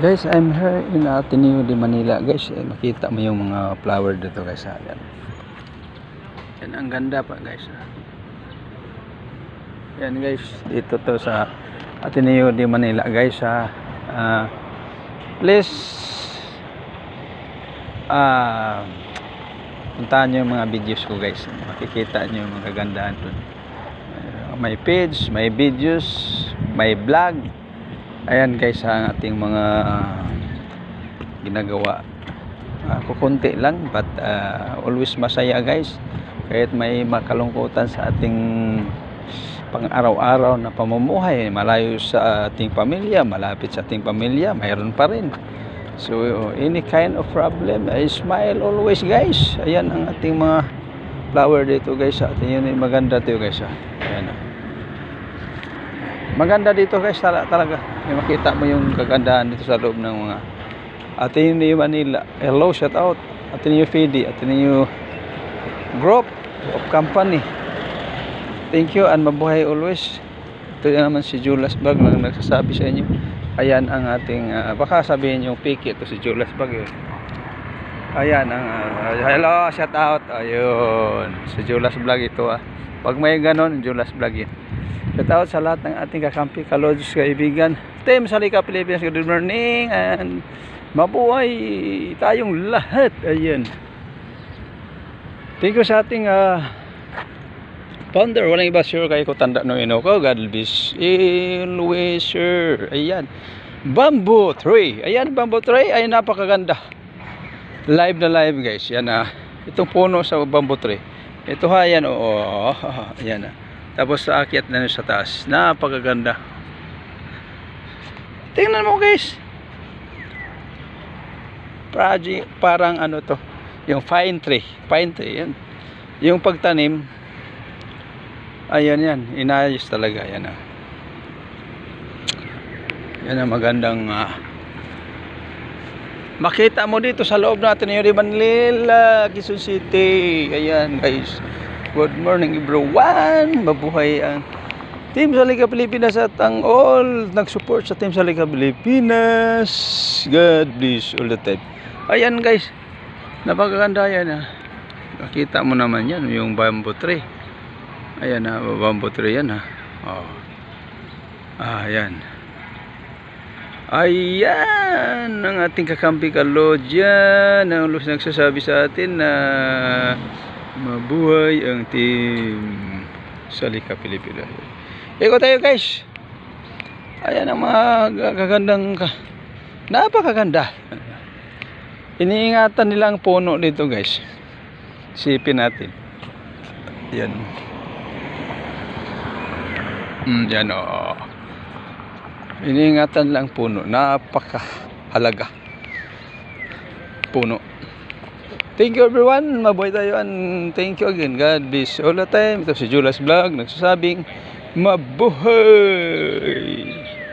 Guys, I'm here in Ateneo de Manila. Guys, makita mo yung mga flower dito guys. Yan. Yan, ang ganda pa guys. Yan guys, dito to sa Ateneo de Manila guys. Please puntahan nyo yung mga videos ko guys. Makikita nyo yung mga kagandahan dun. May page, may videos, may vlog. Ayan guys, ang ating mga ginagawa. Kukunti lang, but always masaya guys. Kahit may makalungkutan sa ating pang-araw-araw na pamumuhay, malayo sa ating pamilya, malapit sa ating pamilya, mayroon pa rin. So any kind of problem, smile always guys. Ayan ang ating mga flower dito guys. At yun yung maganda dito guys. Ayan. Maganda dito guys talaga. May makita mo yung kagandahan dito sa loob ng mga Ateneo Manila. Hello, shout out Ateneo FEDI, Ateneo Group of Company. Thank you and mabuhay always. Ito naman si Julas Bag na nagsasabi sa inyo. Ayan ang ating baka sabihin yung Piki. Ito si Julas Bag yun. Ayan ang hello, shout out. Ayun, si Julas Vlog ito pag may ganon, Julas Vlog yun. Shout out sa lahat ng ating kakampi, kalodges, kaibigan. Team Salika Pilipinas, good morning and mabuhay tayong lahat. Ayan. Thank you sa ating founder. Walang iba, sure kayo ko tanda no ko. God bless always, sure. Ayan. Bamboo tree. Ayan, bamboo tree. Ayan, napakaganda. Live na live guys. Yan itong puno sa bamboo tree. Ito ayan. Ayan Tapos sa akyat na sa taas. Napakaganda. Tingnan mo guys. Project, parang ano to. Yung pine tree. Pine tree. Yan. Yung pagtanim. Ayan yan. Inayos talaga. Yan Yan ang magandang makita mo dito sa loob natin yung Manila, Quezon City. Ayan guys. Good morning everyone. Mabuhay ang Team Salika Pilipinas at ang all nag-support sa Team Salika Pilipinas. God bless all the time. Ayan guys. Napakaganda yan Nakita mo naman yan yung bamboo tree. Ayan bamboo tree yan ayan. Ayan ang ating kakampi kalodyan. Ang lus nagsasabi sa atin na mabuhay ang Team Salika Pilipinas. Iko tayo guys. Ayan ang mga kagandang napakaganda. Iniingatan nila ang puno dito guys. Sipin natin. Yan. Yan Iniingatan lang puno. Napakahalaga. Puno. Thank you everyone. Mabuhay tayo and thank you again. God bless all the time. Ito si Julas Vlog nagsasabing mabuhay.